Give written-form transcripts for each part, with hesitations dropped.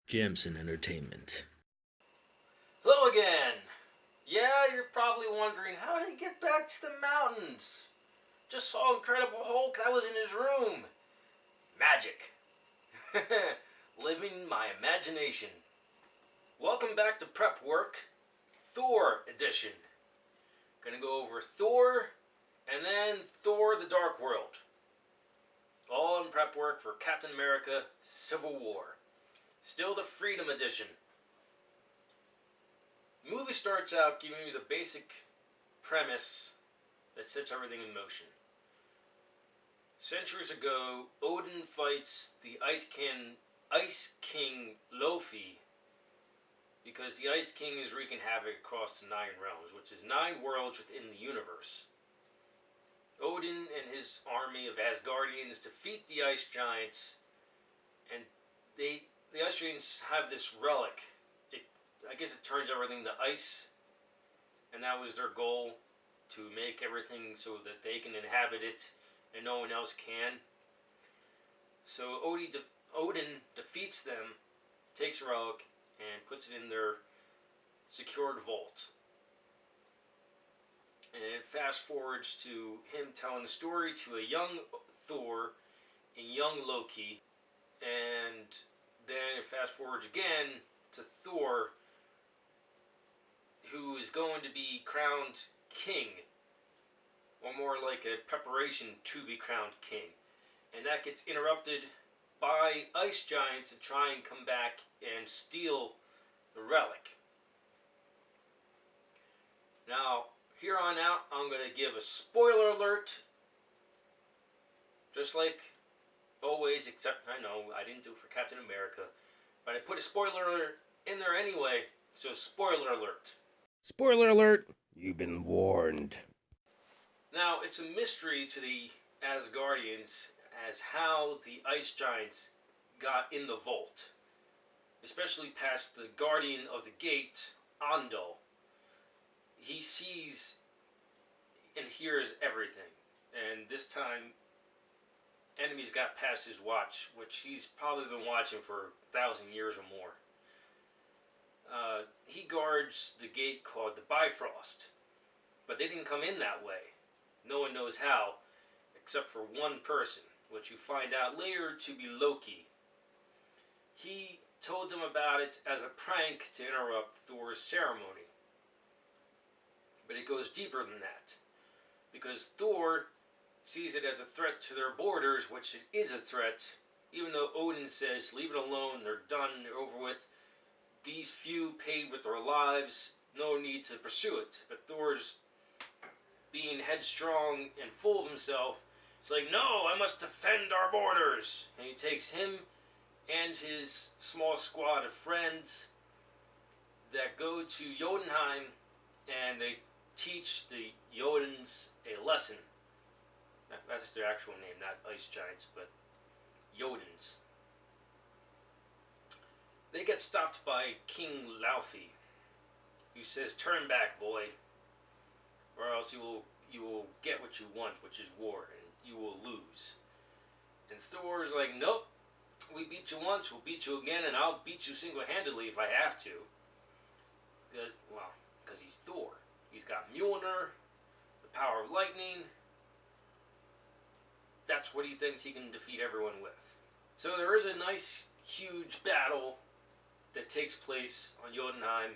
Jamsin Entertainment. Hello again! Yeah, you're probably wondering, how did he get back to the mountains? Just saw Incredible Hulk, that was in his room. Magic. Living my imagination. Welcome back to Prep Work, Thor edition. Gonna go over Thor, and then Thor the Dark World. All in prep work for Captain America Civil War. Still the Freedom Edition. The movie starts out giving you the basic premise that sets everything in motion. Centuries ago, Odin fights the Ice King Loki because the Ice King is wreaking havoc across the 9 realms, which is 9 worlds within the universe. Odin and his army of Asgardians defeat the Ice Giants, and the Ice Giants have this relic. I guess it turns everything to ice, and that was their goal, to make everything so that they can inhabit it and no one else can. So Odin defeats them, takes a relic, and puts it in their secured vault. And it fast forwards to him telling the story to a young Thor and young Loki, and then it fast forwards again to Thor, who is going to be crowned king, or more like a preparation to be crowned king. And that gets interrupted by ice giants that try and come back and steal the relic. Now, here on out, I'm going to give a spoiler alert, just like always, except I know I didn't do it for Captain America, but I put a spoiler alert in there anyway, so spoiler alert. Spoiler alert! You've been warned. Now, it's a mystery to the Asgardians as how the Ice Giants got in the vault, especially past the Guardian of the Gate, Andal. He sees and hears everything, and this time enemies got past his watch, which he's probably been watching for 1,000 years or more. He guards the gate called the Bifrost, but they didn't come in that way. No one knows how, except for one person, which you find out later to be Loki. He told them about it as a prank to interrupt Thor's ceremony. But it goes deeper than that, because Thor sees it as a threat to their borders, which it is a threat, even though Odin says, leave it alone, they're done, they're over with. These few paid with their lives, no need to pursue it. But Thor's being headstrong and full of himself. It's like, no, I must defend our borders. And he takes him and his small squad of friends that go to Jotunheim, and they teach the Jotuns a lesson. That's their actual name, not Ice Giants, but Jotuns. They get stopped by King Laufey, who says, turn back, boy, or else you will get what you want, which is war, and you will lose. And Thor's like, nope, we beat you once, we'll beat you again, and I'll beat you single-handedly if I have to. Good, well, because he's Thor. He's got Mjolnir, the power of lightning. That's what he thinks he can defeat everyone with. So there is a nice, huge battle that takes place on Jotunheim,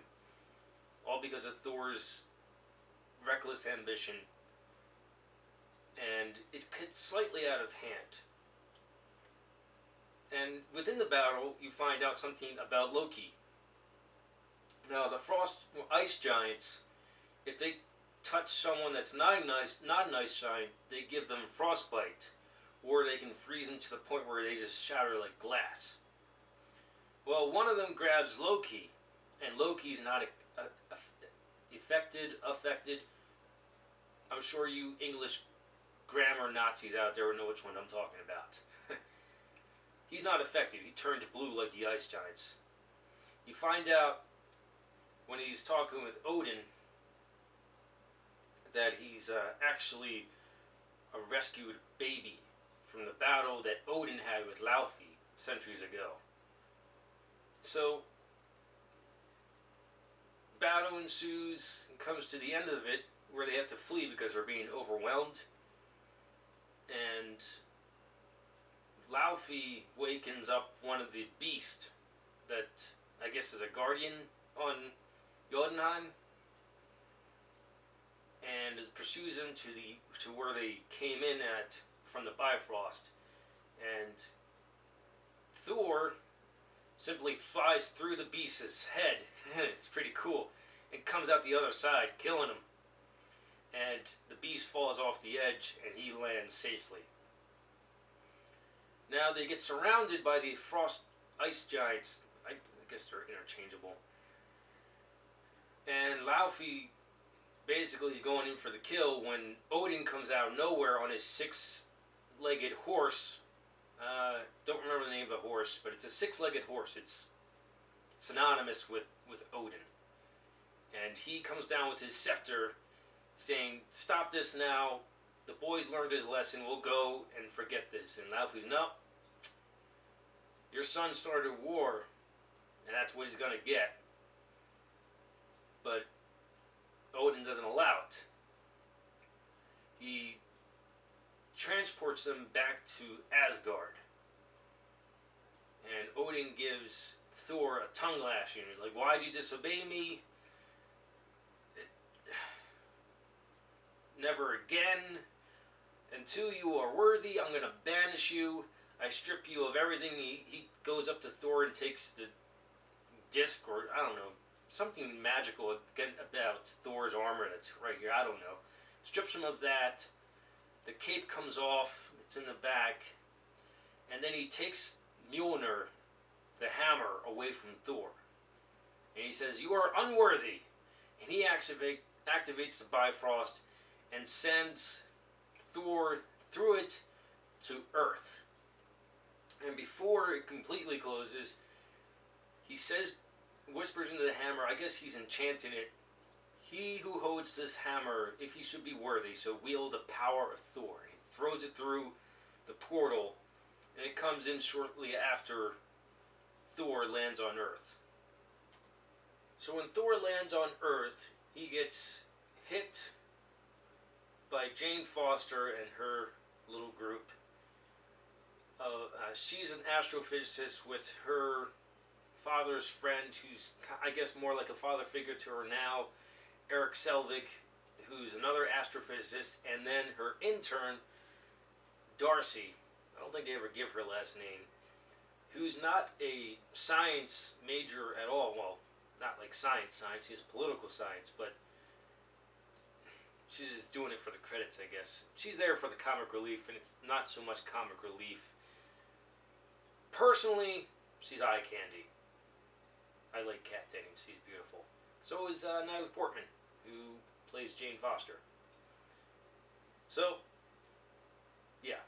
all because of Thor's reckless ambition, and it gets slightly out of hand. And within the battle, you find out something about Loki. Now, the Ice Giants, if they touch someone that's not an Ice Giant, they give them frostbite, or they can freeze them to the point where they just shatter like glass. Well, one of them grabs Loki, and Loki's not affected. I'm sure you English grammar Nazis out there will know which one I'm talking about. He's not affected. He turns blue like the Ice Giants. You find out when he's talking with Odin that he's actually a rescued baby from the battle that Odin had with Laufey centuries ago. So, battle ensues and comes to the end of it where they have to flee because they're being overwhelmed. And Laufey wakens up one of the beasts that I guess is a guardian on Jotunheim, and it pursues him to where they came in at from the Bifrost. And Thor simply flies through the beast's head. It's pretty cool. And comes out the other side, killing him. And the beast falls off the edge and he lands safely. Now they get surrounded by the frost ice giants. I guess they're interchangeable. And Laufey basically is going in for the kill when Odin comes out of nowhere on his six-legged horse. Don't remember the name of the horse, but it's a six-legged horse. It's synonymous with Odin. And he comes down with his scepter saying, "Stop this now. The boys learned his lesson. We'll go and forget this." And Laufey's, "No. Your son started a war, and that's what he's going to get." But Odin doesn't allow it. He transports them back to Asgard. And Odin gives Thor a tongue lashing. He's like, "Why'd you disobey me? Never again. Until you are worthy, I'm going to banish you. I strip you of everything." He goes up to Thor and takes the disc, or I don't know, something magical about Thor's armor that's right here. I don't know. Strips him of that. The cape comes off. It's in the back. And then he takes Mjolnir, the hammer, away from Thor. And he says, "You are unworthy." And he activates the Bifrost and sends Thor through it to Earth. And before it completely closes, he says, whispers into the hammer, I guess he's enchanting it, "He who holds this hammer, if he should be worthy, so wield the power of Thor." And he throws it through the portal, and it comes in shortly after Thor lands on Earth. So when Thor lands on Earth, he gets hit by Jane Foster and her little group. She's an astrophysicist with her father's friend, who's I guess more like a father figure to her now, Eric Selvig, who's another astrophysicist, and then her intern, Darcy. I don't think they ever give her last name. Who's not a science major at all. Well, not like science. She's political science, but she's just doing it for the credits, I guess. She's there for the comic relief, and it's not so much comic relief. Personally, she's eye candy. I like Kat Dennings. She's beautiful. So is Natalie Portman, who plays Jane Foster. So, yeah.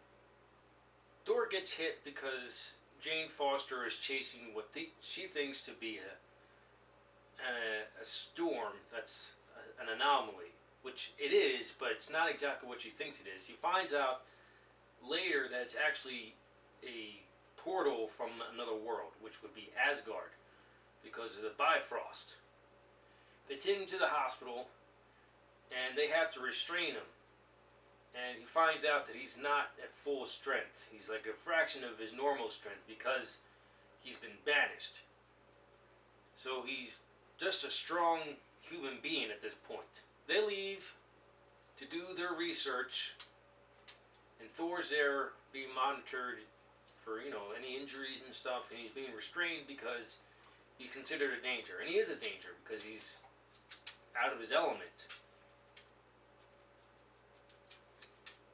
Thor gets hit because Jane Foster is chasing what she thinks to be a storm that's an anomaly, which it is, but it's not exactly what she thinks it is. He finds out later that it's actually a portal from another world, which would be Asgard, because of the Bifrost. They take him to the hospital, and they have to restrain him. And he finds out that he's not at full strength. He's like a fraction of his normal strength because he's been banished. So he's just a strong human being at this point. They leave to do their research, and Thor's there being monitored for, any injuries and stuff, and he's being restrained because he's considered a danger. And he is a danger because he's out of his element.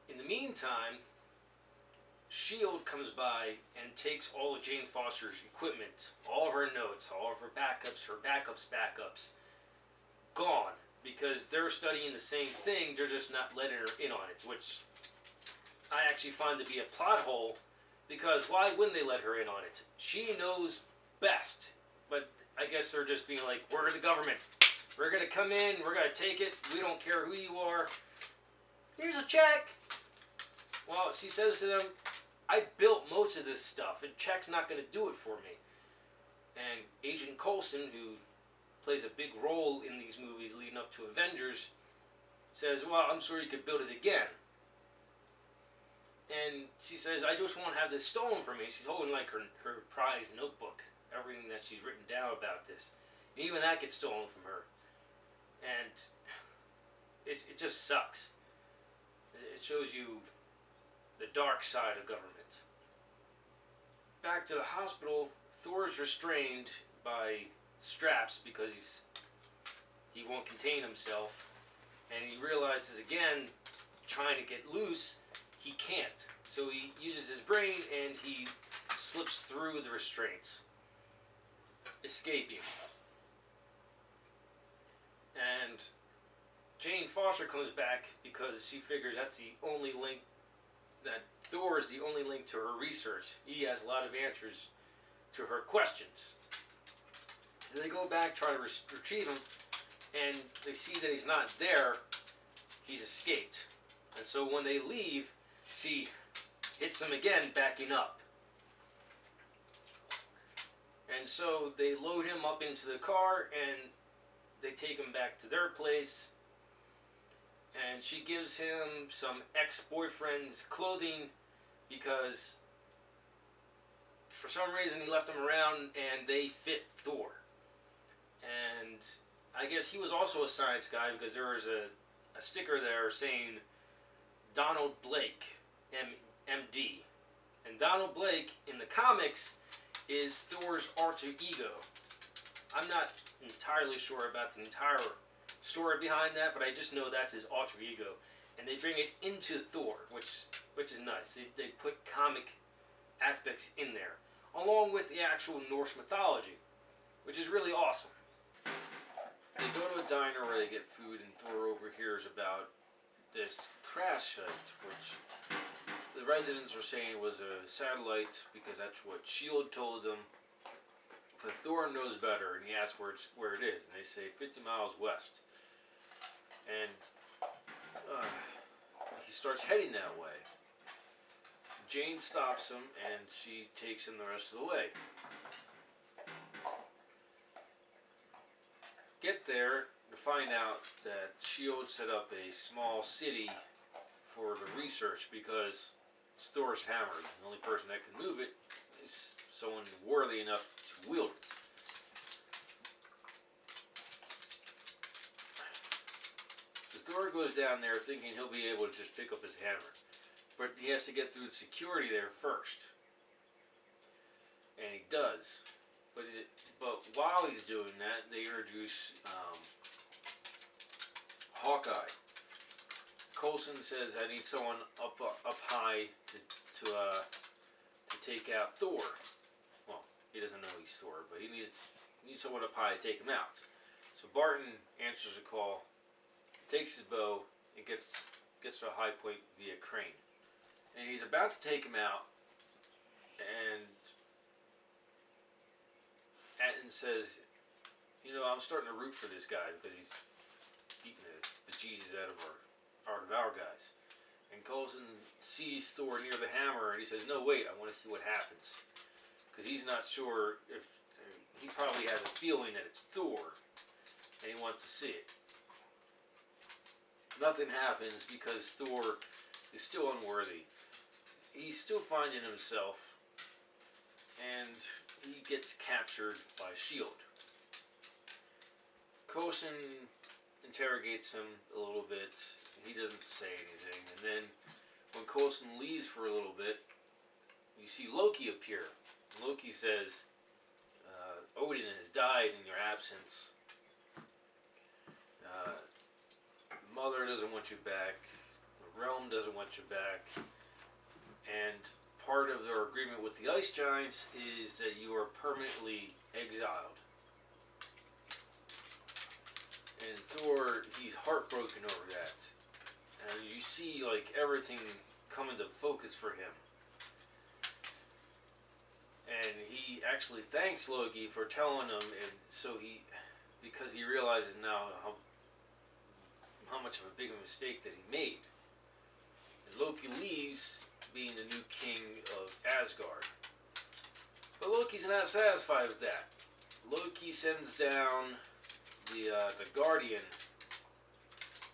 In the meantime, S.H.I.E.L.D. comes by and takes all of Jane Foster's equipment, all of her notes, all of her backups, gone. Because they're studying the same thing, they're just not letting her in on it, which I actually find to be a plot hole, because why wouldn't they let her in on it? She knows best, but I guess they're just being like, we're the government, we're going to come in, we're going to take it, we don't care who you are, here's a check. Well, she says to them, I built most of this stuff, and check's not going to do it for me. And Agent Coulson, who plays a big role in these movies leading up to Avengers, says, well, I'm sure you could build it again. And she says, I just won't have this stolen from me. She's holding like her prized notebook, everything that she's written down about this. And even that gets stolen from her. And it just sucks. It shows you the dark side of government. Back to the hospital, Thor's restrained by straps because he won't contain himself. And he realizes again, trying to get loose, he can't. So he uses his brain and he slips through the restraints, escaping. And Jane Foster comes back because she figures that's the only link, that Thor is the only link to her research. He has a lot of answers to her questions. They go back, try to retrieve him, and they see that he's not there. He's escaped. And so when they leave, she hits him again, backing up. And so they load him up into the car and they take him back to their place. And she gives him some ex-boyfriend's clothing because for some reason he left them around and they fit Thor. And I guess he was also a science guy because there was a sticker there saying Donald Blake, MD. And Donald Blake in the comics is Thor's alter ego. I'm not entirely sure about the entire story behind that, but I just know that's his alter ego. And they bring it into Thor, which is nice. They put comic aspects in there, along with the actual Norse mythology, which is really awesome. They go to a diner where they get food, and Thor overhears about this crash site, which the residents were saying was a satellite because that's what S.H.I.E.L.D. told them. But Thor knows better, and he asks where it is, and they say 50 miles west. And he starts heading that way. Jane stops him, and she takes him the rest of the way. Get there to find out that S.H.I.E.L.D. set up a small city for the research because it's Thor's hammer. The only person that can move it is someone worthy enough to wield it. So Thor goes down there thinking he'll be able to just pick up his hammer. But he has to get through the security there first. And he does. But while he's doing that, they introduce Hawkeye. Coulson says, "I need someone up high to take out Thor." Well, he doesn't know he's Thor, but he needs someone up high to take him out. So Barton answers the call, takes his bow, and gets to a high point via crane. And he's about to take him out, and Atton says, I'm starting to root for this guy because he's beating the bejesus out of our guys. And Coulson sees Thor near the hammer and he says, no, wait, I want to see what happens. Because he's not sure if, he probably has a feeling that it's Thor and he wants to see it. Nothing happens because Thor is still unworthy. He's still finding himself, and he gets captured by S.H.I.E.L.D. Coulson interrogates him a little bit. He doesn't say anything. And then when Coulson leaves for a little bit, you see Loki appear. Loki says, Odin has died in your absence. Mother doesn't want you back. The realm doesn't want you back. And part of their agreement with the ice giants is that you are permanently exiled. And Thor, he's heartbroken over that. And you see like everything come into focus for him. And he actually thanks Loki for telling him, and so because he realizes now how much of a big mistake that he made. And Loki leaves, being the new king of Asgard. But Loki's not satisfied with that. Loki sends down the Guardian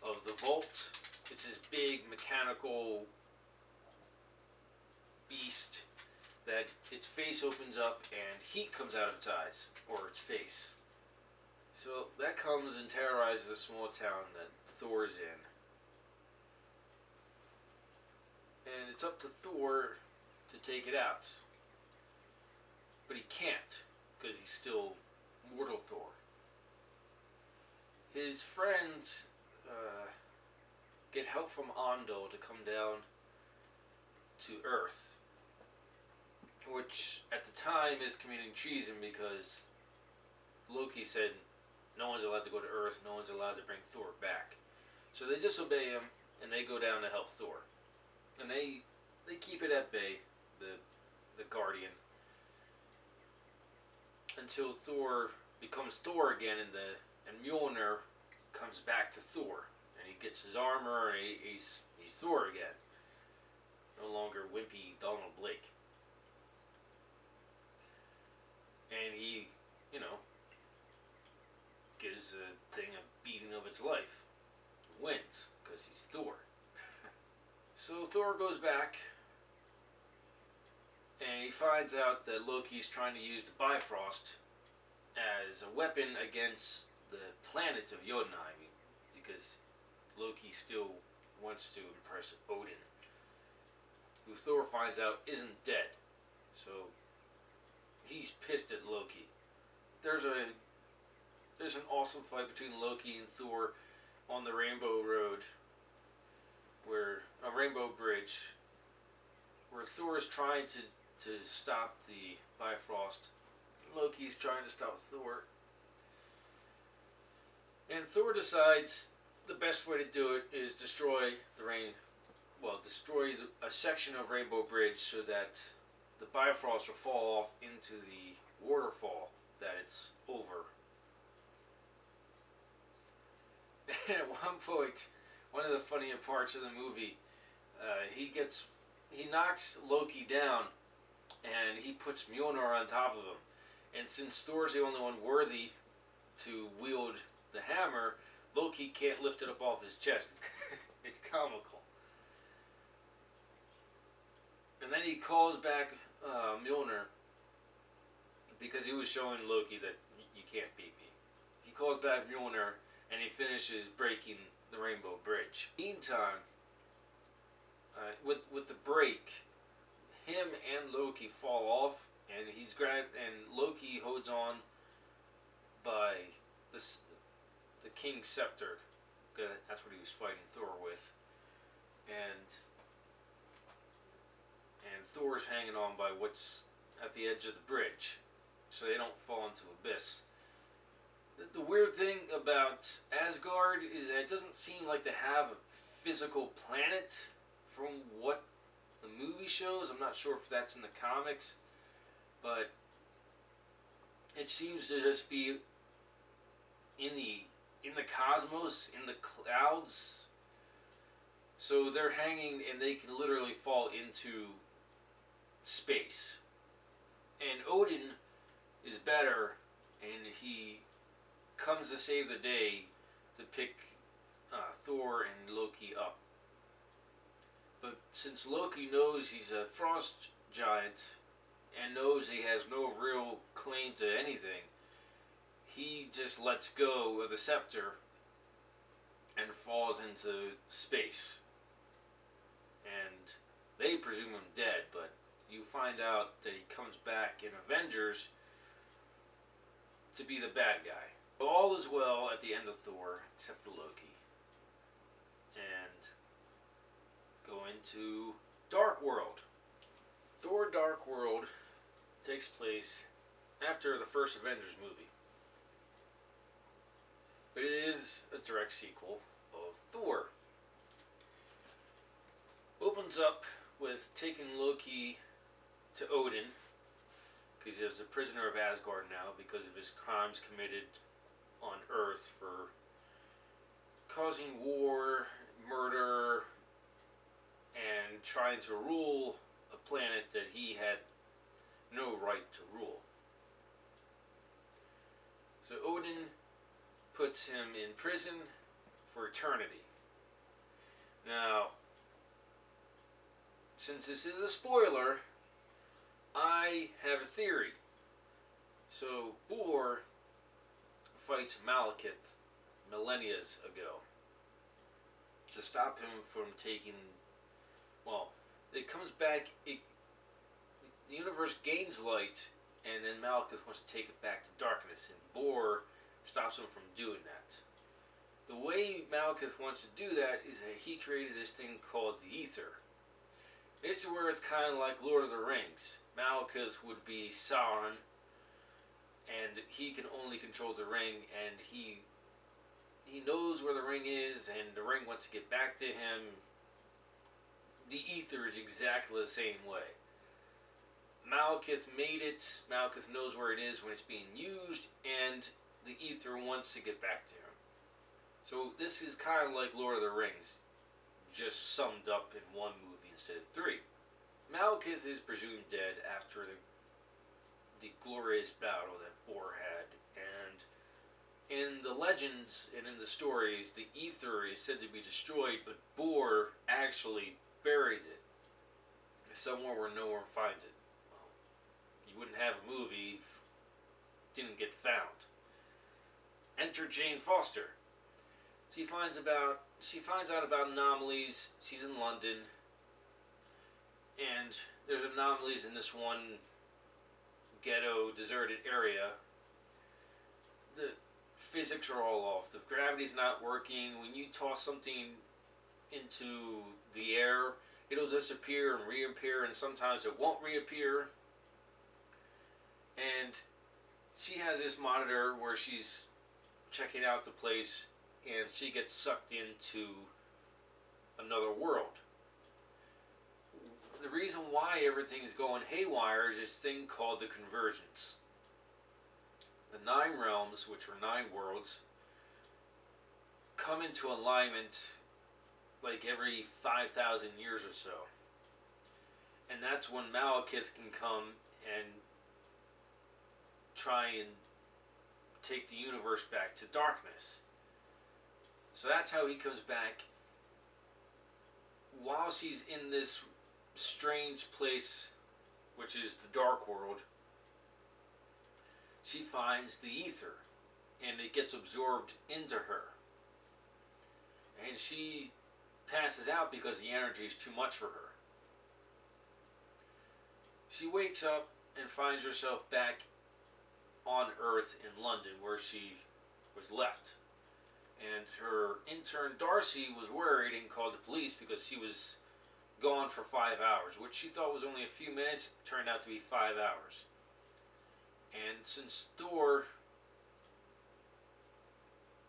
of the Vault. It's this big mechanical beast that its face opens up and heat comes out of its eyes, or its face. So that comes and terrorizes a small town that Thor's in. And it's up to Thor to take it out. But he can't, because he's still mortal Thor. His friends get help from Andal to come down to Earth, which at the time is committing treason because Loki said no one's allowed to go to Earth, no one's allowed to bring Thor back. So they disobey him and they go down to help Thor. And they keep it at bay, the Guardian, until Thor becomes Thor again, and Mjolnir comes back to Thor, and he gets his armor, and he's Thor again. No longer wimpy Donald Blake. And he, gives the thing a beating of its life. Wins, because he's Thor. So Thor goes back, and he finds out that Loki's trying to use the Bifrost as a weapon against the planet of Jotunheim, because Loki still wants to impress Odin, who Thor finds out isn't dead. So he's pissed at Loki. There's an awesome fight between Loki and Thor on the Rainbow Road, where a Rainbow Bridge, where Thor is trying to stop the Bifrost. Loki's trying to stop Thor. And Thor decides the best way to do it is destroy a section of Rainbow Bridge so that the Bifrost will fall off into the waterfall that it's over. And at one point, one of the funnier parts of the movie, he knocks Loki down, and he puts Mjolnir on top of him. And since Thor's the only one worthy to wield the hammer, Loki can't lift it up off his chest. It's comical. And then he calls back Mjolnir, because he was showing Loki that you can't beat me. He calls back Mjolnir, and he finishes breaking the Rainbow Bridge. Meantime, with the break, him and Loki fall off, and and Loki holds on by the King's scepter. That's what he was fighting Thor with, and Thor's hanging on by what's at the edge of the bridge, so they don't fall into abyss. The weird thing about Asgard is that it doesn't seem like to have a physical planet from what the movie shows. I'm not sure if that's in the comics, but it seems to just be in the cosmos, in the clouds. So they're hanging, and they can literally fall into space. And Odin is better, and he comes to save the day to pick Thor and Loki up. But since Loki knows he's a frost giant and knows he has no real claim to anything, he just lets go of the scepter and falls into space. And they presume him dead, but you find out that he comes back in Avengers to be the bad guy. All is well at the end of Thor, except for Loki. And go into Dark World. Thor Dark World takes place after the first Avengers movie. But it is a direct sequel of Thor. Opens up with taking Loki to Odin, because he's a prisoner of Asgard now because of his crimes committed on Earth for causing war, murder, and trying to rule a planet that he had no right to rule. Odin puts him in prison for eternity. Now, since this is a spoiler, I have a theory. So, Bor fights Malekith millennia ago to stop him from taking. Well, it comes back. The universe gains light, and then Malekith wants to take it back to darkness, and Bor stops him from doing that. The way Malekith wants to do that is that he created this thing called the Ether. This is where it's kind of like Lord of the Rings. Malekith would be Sauron, and he can only control the ring, and he knows where the ring is, and the ring wants to get back to him. The Ether is exactly the same way. Malekith made it. Malekith knows where it is when it's being used, and the Ether wants to get back to him. So this is kind of like Lord of the Rings, just summed up in one movie instead of three. Malekith is presumed dead after the glorious battle that Bor had, and in the legends and in the stories, the Ether is said to be destroyed, but Bor actually buries it somewhere where no one finds it. Well, you wouldn't have a movie if it didn't get found. Enter Jane Foster. She finds out about anomalies. She's in London, and there's anomalies in this one ghetto, deserted area. The physics are all off. The gravity's not working. When you toss something into the air, it'll disappear and reappear, and sometimes it won't reappear. And she has this monitor where she's checking out the place, and she gets sucked into another world. The reason why everything is going haywire is this thing called the convergence. The 9 realms, which are 9 worlds, come into alignment like every 5,000 years or so. And that's when Malekith can come and try and take the universe back to darkness. So that's how he comes back. While she's in this strange place, which is the dark world, she finds the Ether, and it gets absorbed into her. And she passes out because the energy is too much for her. She wakes up and finds herself back on Earth in London, where she was left. And her intern Darcy was worried and called the police because she was gone for 5 hours, which she thought was only a few minutes, turned out to be 5 hours. And since Thor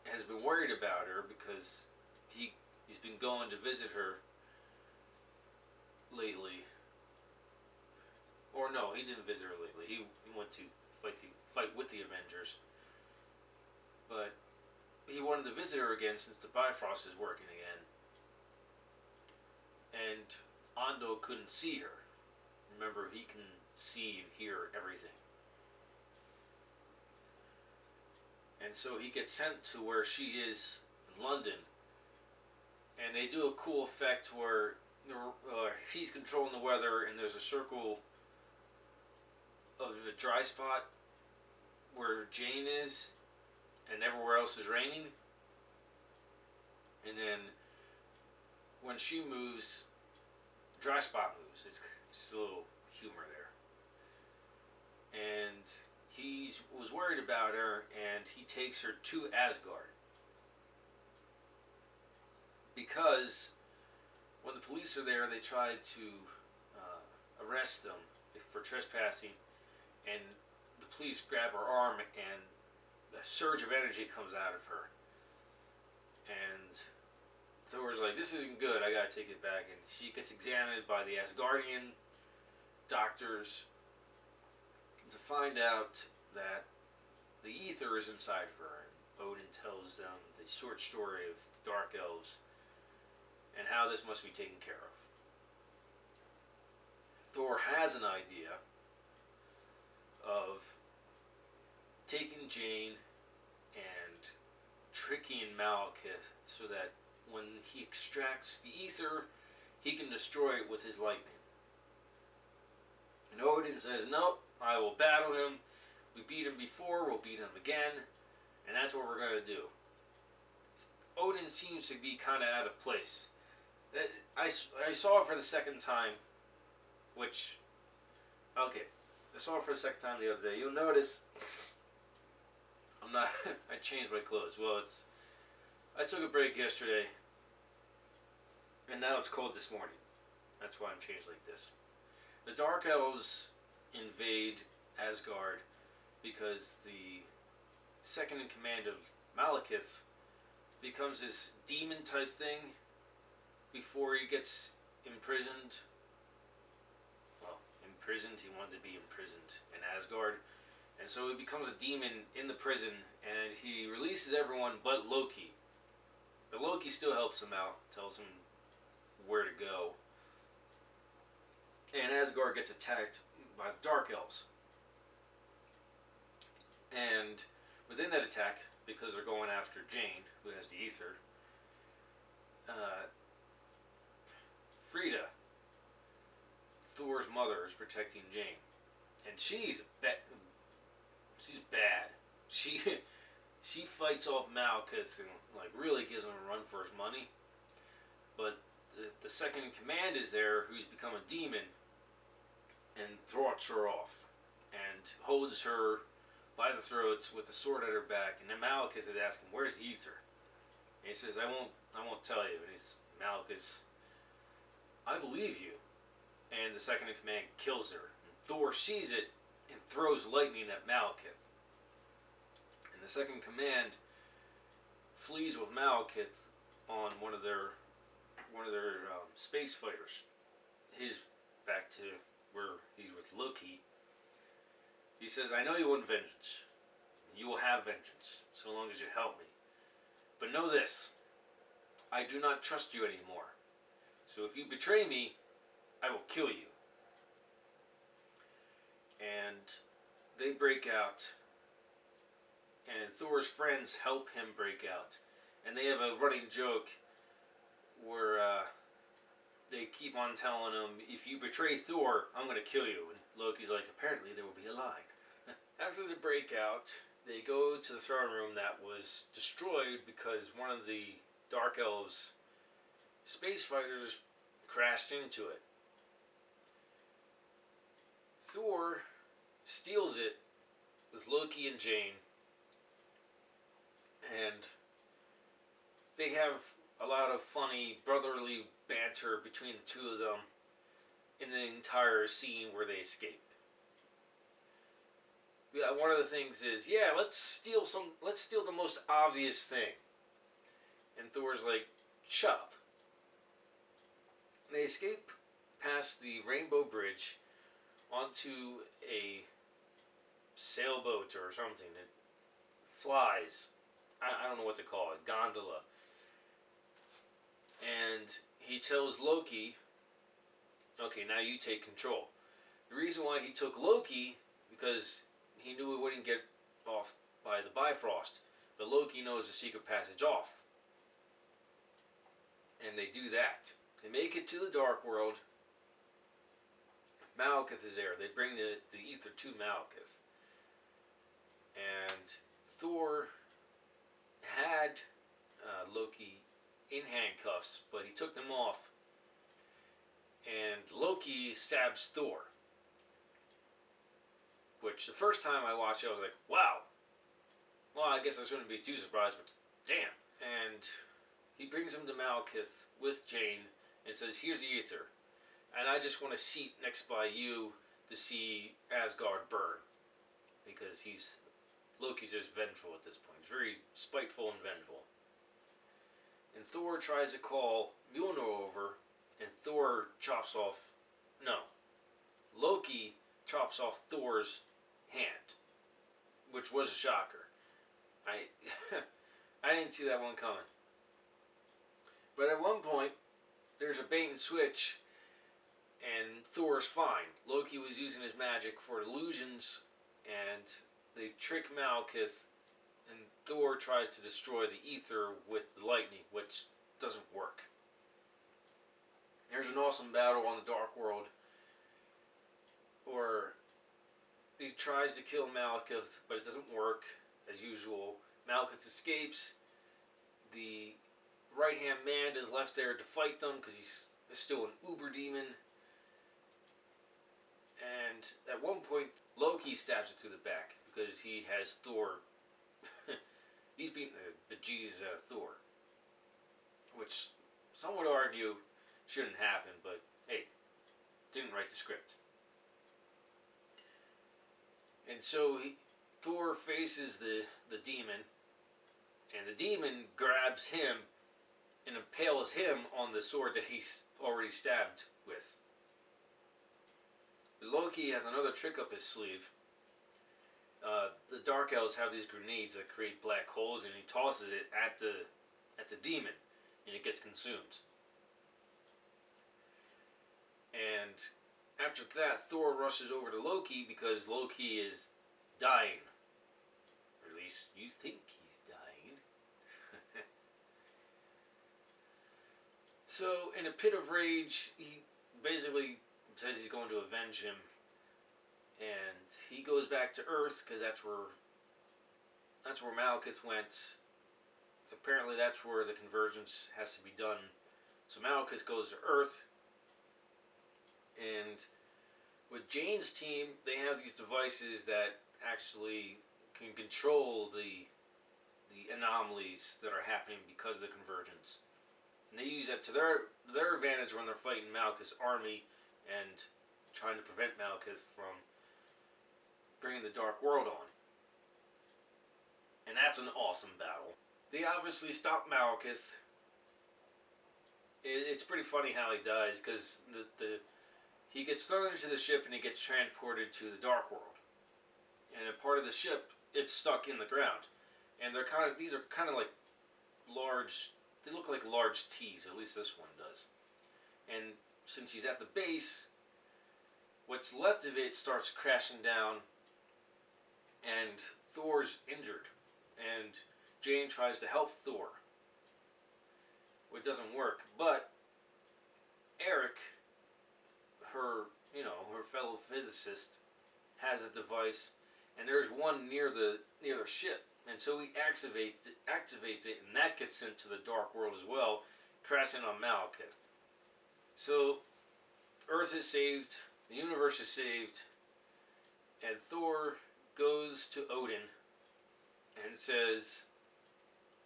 has been worried about her because he's been going to visit her lately, or no, he didn't visit her lately. He went to fight with the Avengers, but he wanted to visit her again since the Bifrost is working again. And Ando couldn't see her. Remember, he can see and hear everything. And so he gets sent to where she is in London. And they do a cool effect where he's controlling the weather, and there's a circle of a dry spot where Jane is, and everywhere else is raining. And then when she moves, the dry spot moves. It's just a little humor there. And he was worried about her, and he takes her to Asgard. Because when the police are there, they try to arrest them for trespassing, and the police grab her arm, and a surge of energy comes out of her. And Thor's like, this isn't good, I gotta take it back. And she gets examined by the Asgardian doctors to find out that the Ether is inside of her. And Odin tells them the short story of the Dark Elves and how this must be taken care of. Thor has an idea of taking Jane tricking Malekith so that when he extracts the ether, he can destroy it with his lightning. And Odin says, nope, I will battle him. We beat him before, we'll beat him again, and that's what we're going to do. Odin seems to be kind of out of place. I saw it for the second time, which, okay, I saw it for the second time the other day. You'll notice, I'm not, I changed my clothes. Well, I took a break yesterday, and now it's cold this morning. That's why I'm changed like this. The Dark Elves invade Asgard because the second in command of Malekith becomes this demon type thing before he gets imprisoned. Well, imprisoned, he wanted to be imprisoned in Asgard. And so he becomes a demon in the prison, and he releases everyone but Loki. But Loki still helps him out, tells him where to go. And Asgard gets attacked by the Dark Elves. And within that attack, because they're going after Jane, who has the ether, Frida, Thor's mother, is protecting Jane. And she's bad. She fights off Malekith and like really gives him a run for his money. But the second in command is there, who's become a demon, and thwarts her off and holds her by the throat with a sword at her back. And then Malekith is asking, "Where's the ether?" And he says, "I won't tell you." And Malekith, "I believe you." And the second in command kills her. And Thor sees it and throws lightning at Malekith. And the second in command flees with Malekith on one of their space fighters. He's back to where he's with Loki. He says, "I know you want vengeance. You will have vengeance, so long as you help me. But know this, I do not trust you anymore. So if you betray me, I will kill you." And they break out, and Thor's friends help him break out. And they have a running joke where they keep on telling him, "If you betray Thor, I'm going to kill you." And Loki's like, "Apparently there will be a line." After the breakout, they go to the throne room that was destroyed because one of the Dark Elves' space fighters crashed into it. Thor steals it with Loki and Jane, and they have a lot of funny brotherly banter between the two of them in the entire scene where they escape. Yeah, one of the things is, "Yeah, let's steal the most obvious thing." And Thor's like, "Shut up." They escape past the Rainbow Bridge onto a sailboat or something. It flies. I don't know what to call it. Gondola. And he tells Loki, "Okay, now you take control." The reason why he took Loki, because he knew he wouldn't get off by the Bifrost. But Loki knows the secret passage off. And they do that. They make it to the Dark World. Malekith is there. They bring the ether to Malekith. And Thor had Loki in handcuffs, but he took them off. And Loki stabs Thor. Which the first time I watched it, I was like, wow. Well, I guess I shouldn't be too surprised, but damn. And he brings him to Malekith with Jane and says, "Here's the ether. And I just want a seat next by you to see Asgard burn." Because Loki's just vengeful at this point. He's very spiteful and vengeful. And Thor tries to call Mjolnir over, and Loki chops off Thor's hand, which was a shocker. I didn't see that one coming. But at one point, there's a bait and switch, and Thor's fine. Loki was using his magic for illusions, and they trick Malekith and Thor tries to destroy the ether with the lightning, which doesn't work. There's an awesome battle on the Dark World where he tries to kill Malekith, but it doesn't work, as usual. Malekith escapes. The right-hand man is left there to fight them because he's still an uber demon. And at one point, Loki stabs it through the back because he has Thor. He's beating the bejesus out of Thor. Which some would argue shouldn't happen, but hey, didn't write the script. And so Thor faces the demon, and the demon grabs him and impales him on the sword that he's already stabbed with. Loki has another trick up his sleeve. The Dark Elves have these grenades that create black holes, and he tosses it at the demon, and it gets consumed. And after that, Thor rushes over to Loki because Loki is dying. Or at least you think he's dying. So, in a pit of rage, he basically says he's going to avenge him. And he goes back to Earth because that's where Malekith went. Apparently that's where the convergence has to be done. So Malekith goes to Earth. And with Jane's team, they have these devices that actually can control the anomalies that are happening because of the convergence. And they use that to their advantage when they're fighting Malekith's army and trying to prevent Malekith from bringing the Dark World on. And that's an awesome battle. They obviously stop Malekith. It's pretty funny how he dies because he gets thrown into the ship and he gets transported to the Dark World. And a part of the ship, it's stuck in the ground. And these are kind of like large, they look like large T's, at least this one does. And since he's at the base, what's left of it starts crashing down, and Thor's injured. And Jane tries to help Thor. It doesn't work, but Eric, her fellow physicist, has a device, and there's one near the ship, and so he activates it, and that gets into the Dark World as well, crashing on Malekith. So Earth is saved, the universe is saved, and Thor goes to Odin and says,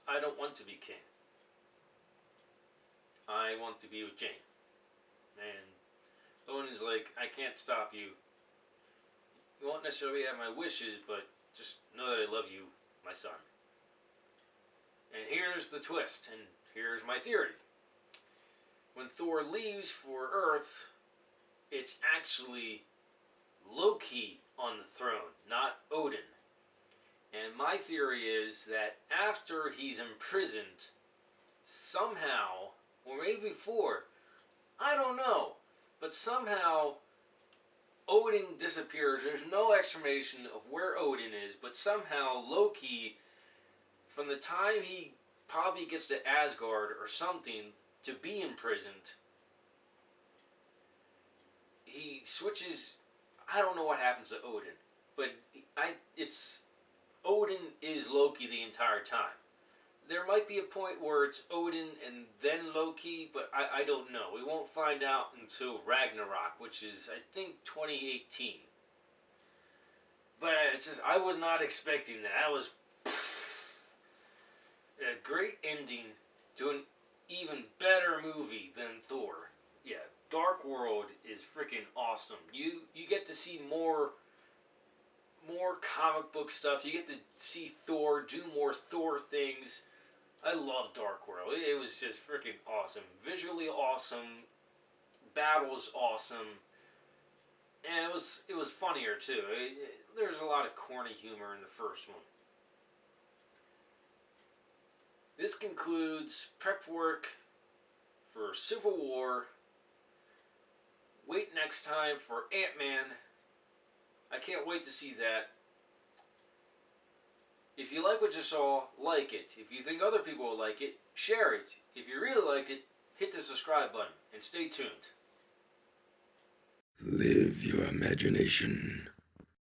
"I don't want to be king. I want to be with Jane." And Odin's like, "I can't stop you. You won't necessarily have my wishes, but just know that I love you, my son." And here's the twist, and here's my theory. When Thor leaves for Earth, it's actually Loki on the throne, not Odin. And my theory is that after he's imprisoned, somehow, or maybe before, I don't know, but somehow Odin disappears. There's no explanation of where Odin is, but somehow Loki, from the time he probably gets to Asgard or something to be imprisoned, he switches. I don't know what happens to Odin, but Odin is Loki the entire time. There might be a point where it's Odin and then Loki, but I don't know. We won't find out until Ragnarok, which is, I think, 2018. But I was not expecting that. That was a great ending to an even better movie than Thor. Yeah, Dark World is freaking awesome. You get to see more comic book stuff. You get to see Thor do more Thor things. I love Dark World. It was just freaking awesome. Visually awesome. Battles awesome. And it was funnier too. There's a lot of corny humor in the first one. This concludes prep work for Civil War. Wait next time for Ant-Man. I can't wait to see that. If you like what you saw, like it. If you think other people will like it, share it. If you really liked it, hit the subscribe button and stay tuned. Live your imagination.